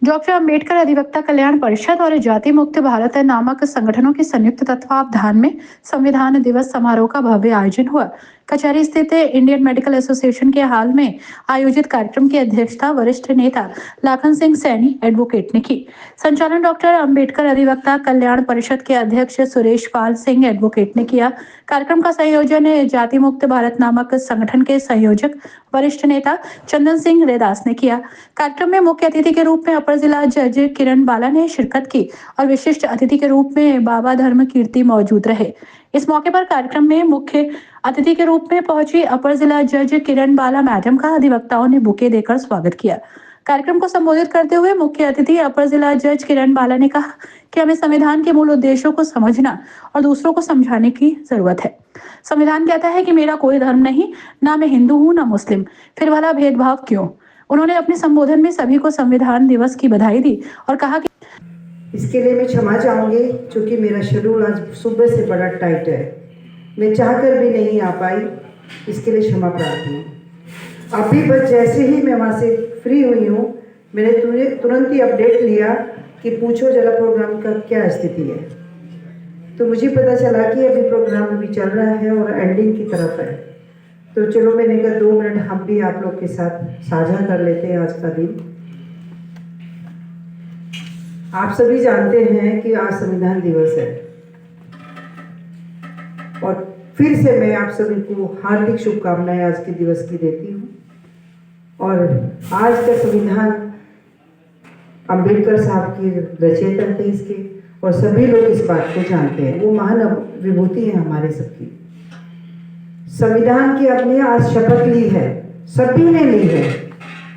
Doctor Ambedkar अधिवक्ता कल्याण परिषद और जाति मुक्त भारत नामक संगठनों के संयुक्त तत्वावधान में संविधान दिवस समारोह का भव्य आयोजन हुआ। कचहरी स्थित इंडियन मेडिकल एसोसिएशन के हाल में आयोजित कार्यक्रम की अध्यक्षता वरिष्ठ नेता लाखन सिंह सैनी एडवोकेट ने की। संचालन डॉक्टर अंबेडकर अधिवक्ता कल्याण परिषद के अध्यक्ष सुरेश पाल सिंह एडवोकेट ने किया। कार्यक्रम का संयोजन जाति मुक्त भारत नामक संगठन के संयोजक वरिष्ठ नेता चंदन सिंह रेदास ने किया। कार्यक्रम में मुख्य अतिथि के रूप में अपर जिला जज किरण बाला ने शिरकत की और विशिष्ट अतिथि के रूप में बाबा धर्म कीर्ति मौजूद रहे। इस मौके पर कार्यक्रम में मुख्य अतिथि के रूप में पहुंची अपर जिला जज किरण बाला मैडम का अधिवक्ताओं ने बुके देकर स्वागत किया। कार्यक्रम को संबोधित करते हुए मुख्य अतिथि अपर जिला जज किरण बाला ने कहा कि हमें संविधान के मूल उद्देश्यों को समझना और दूसरों को समझाने की जरूरत है। संविधान कहता है कि मेरा कोई धर्म नहीं, ना मैं हिंदू हूँ ना मुस्लिम, फिर भला भेदभाव क्यों। उन्होंने अपने संबोधन में सभी को संविधान दिवस की बधाई दी और कहा कि इसके लिए मैं क्षमा चाहूँगी, क्योंकि मेरा शेड्यूल आज सुबह से बड़ा टाइट है, मैं चाहकर भी नहीं आ पाई, इसके लिए क्षमा प्रार्थी हूँ। अभी बस जैसे ही मैं वहाँ से फ्री हुई हूँ, मैंने तुरंत ही अपडेट लिया कि पूछो जरा प्रोग्राम का क्या स्थिति है। तो मुझे पता चला कि अभी प्रोग्राम अभी चल रहा है और एंडिंग की तरफ है। तो चलो मैंने कहा 2 मिनट हम भी आप लोग के साथ साझा कर लेते हैं आज का दिन। आप सभी जानते हैं कि आज संविधान दिवस है और फिर से मैं आप सभी को हार्दिक शुभकामनाएं आज के दिवस की देती हूँ। और आज का संविधान अंबेडकर साहब की रचयिता थे इसके, और सभी लोग इस बात को जानते हैं, वो महान विभूति है हमारे सबकी। संविधान की अपने आज शपथ ली है, सभी ने ली है।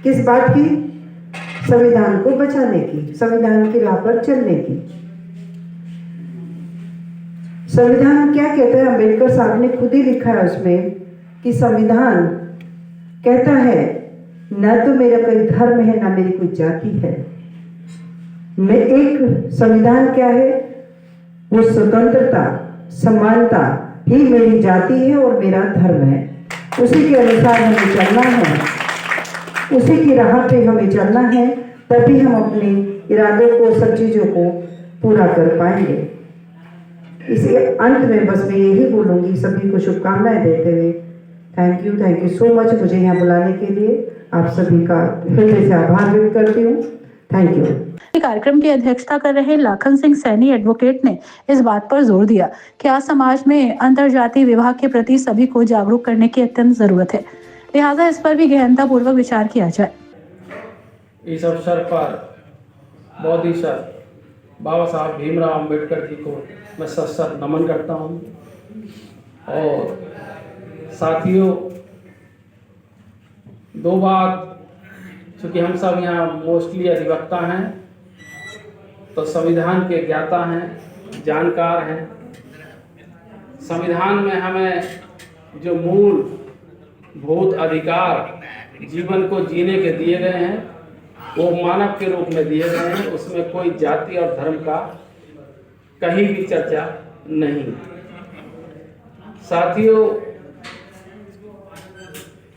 किस बात की? संविधान को बचाने की, संविधान की राह पर चलने की। संविधान क्या कहता है? अंबेडकर साहब ने खुद ही लिखा है उसमें कि संविधान कहता है न तो मेरा कोई धर्म है, ना मेरी कोई जाति है। मैं एक संविधान क्या है? वो स्वतंत्रता, समानता ही मेरी जाति है और मेरा धर्म है। उसी के अनुसार हमें चलना है, उसी की राह पे हमें चलना है, तभी हम अपने इरादों को, सब चीज़ों को पूरा कर पाएंगे। इसी अंत में बस मैं यही बोलूँगी, सभी को शुभकामनाएं देते हुए थैंक यू सो मच मुझे यहाँ बुलाने के लिए। आप सभी का हृदय से आभार व्यक्त करती हूँ। Thank you. कार्यक्रम की अध्यक्षता कर रहे लाखन सिंह सैनी एडवोकेट ने इस बात पर जोर दिया कि आज समाज में अंतरजातीय विवाह के प्रति सभी को जागरूक करने की अत्यंत जरूरत है, लिहाजा इस पर भी गहनता पूर्वक विचार किया जाए। इस अवसर पर बौद्धिसर बाबा साहब भीमराव अंबेडकर जी को मैं सशक्त नमन करता हूँ। और साथियों, 2 बात, चूँकि हम सब यहाँ मोस्टली अधिवक्ता हैं तो संविधान के ज्ञाता हैं, जानकार हैं। संविधान में हमें जो मूलभूत अधिकार जीवन को जीने के दिए गए हैं वो मानव के रूप में दिए गए हैं। उसमें कोई जाति और धर्म का कहीं भी चर्चा नहीं। साथियों,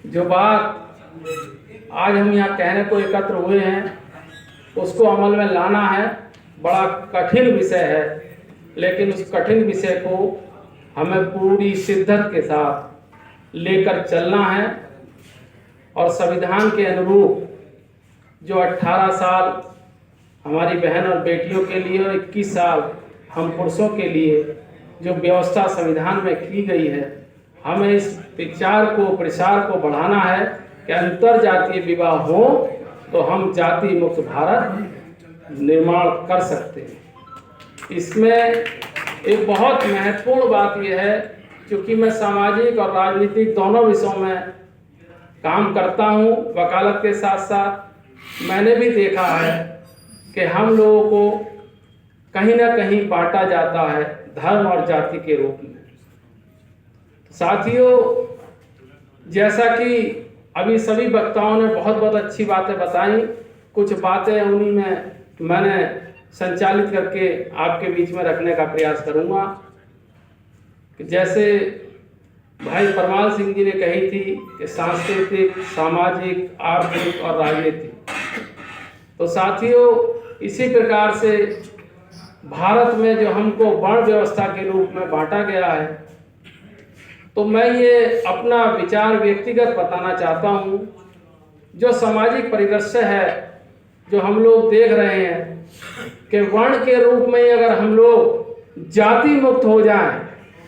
जो बात आज हम यहाँ कहने को एकत्र हुए हैं उसको अमल में लाना है, बड़ा कठिन विषय है, लेकिन उस कठिन विषय को हमें पूरी शिद्दत के साथ लेकर चलना है। और संविधान के अनुरूप जो 18 साल हमारी बहन और बेटियों के लिए और 21 साल हम पुरुषों के लिए जो व्यवस्था संविधान में की गई है, हमें इस विचार को, प्रसार को बढ़ाना है कि अंतर जातीय विवाह हो तो हम जाति मुक्त भारत निर्माण कर सकते हैं। इसमें एक बहुत महत्वपूर्ण बात यह है, क्योंकि मैं सामाजिक और राजनीतिक दोनों विषयों में काम करता हूँ, वकालत के साथ साथ मैंने भी देखा है कि हम लोगों को कहीं ना कहीं बांटा जाता है धर्म और जाति के रूप में। साथियों, जैसा कि अभी सभी वक्ताओं ने बहुत बहुत अच्छी बातें बताई, कुछ बातें उन्हीं में मैंने संचालित करके आपके बीच में रखने का प्रयास करूंगा। कि जैसे भाई परमाल सिंह जी ने कही थी कि सांस्कृतिक, सामाजिक, आर्थिक और राजनीतिक, तो साथियों, इसी प्रकार से भारत में जो हमको वर्ण व्यवस्था के रूप में बांटा गया है, तो मैं ये अपना विचार व्यक्तिगत बताना चाहता हूँ। जो सामाजिक परिदृश्य है जो हम लोग देख रहे हैं कि वर्ण के रूप में अगर हम लोग जाति मुक्त हो जाएं,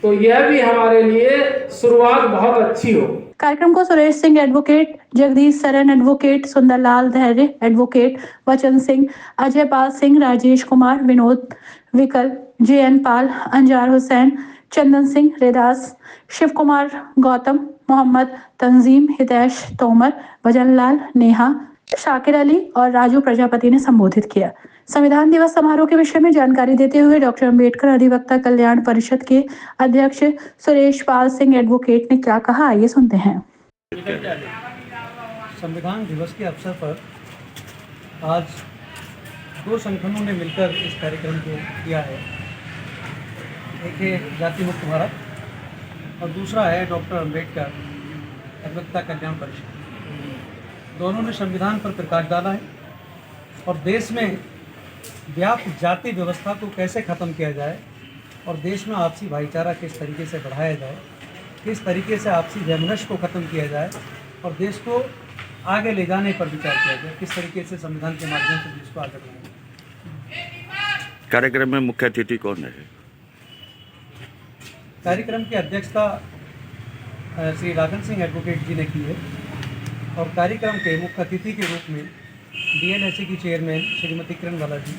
तो यह भी हमारे लिए शुरुआत बहुत अच्छी हो। कार्यक्रम को सुरेश सिंह एडवोकेट, जगदीश सरन एडवोकेट, सुंदरलाल धैर्य एडवोकेट, वचन सिंह, अजय पाल सिंह, राजेश कुमार, विनोद विकल, JN पाल, अंजार हुसैन, चंदन सिंह, रेदास, शिव कुमार गौतम, मोहम्मद तंजीम, हितैश तोमर, भजनलाल, नेहा, शाकिर अली और राजू प्रजापति ने संबोधित किया। संविधान दिवस समारोह के विषय में जानकारी देते हुए डॉक्टर अंबेडकर अधिवक्ता कल्याण परिषद के अध्यक्ष सुरेश पाल सिंह एडवोकेट ने क्या कहा, ये सुनते हैं। संविधान दिवस के अवसर पर आज दो संगठनों ने मिलकर इस कार्यक्रम को किया है। एक है जाति मुक्त भारत और दूसरा है डॉक्टर अंबेडकर अधिवक्ता कल्याण परिषद। दोनों ने संविधान पर प्रकाश डाला है और देश में व्याप्त जाति व्यवस्था को कैसे ख़त्म किया जाए और देश में आपसी भाईचारा किस तरीके से बढ़ाया जाए, किस तरीके से आपसी वैमनस्य को ख़त्म किया जाए और देश को आगे ले जाने पर विचार किया जाए, किस तरीके से संविधान के माध्यम से देश को आगे बढ़ाएं। कार्यक्रम में मुख्य अतिथि कौन है? कार्यक्रम की अध्यक्षता श्री राघन सिंह एडवोकेट जी ने की है और कार्यक्रम के मुख्य अतिथि के रूप में DNSA की चेयरमैन श्रीमती किरण बालाजी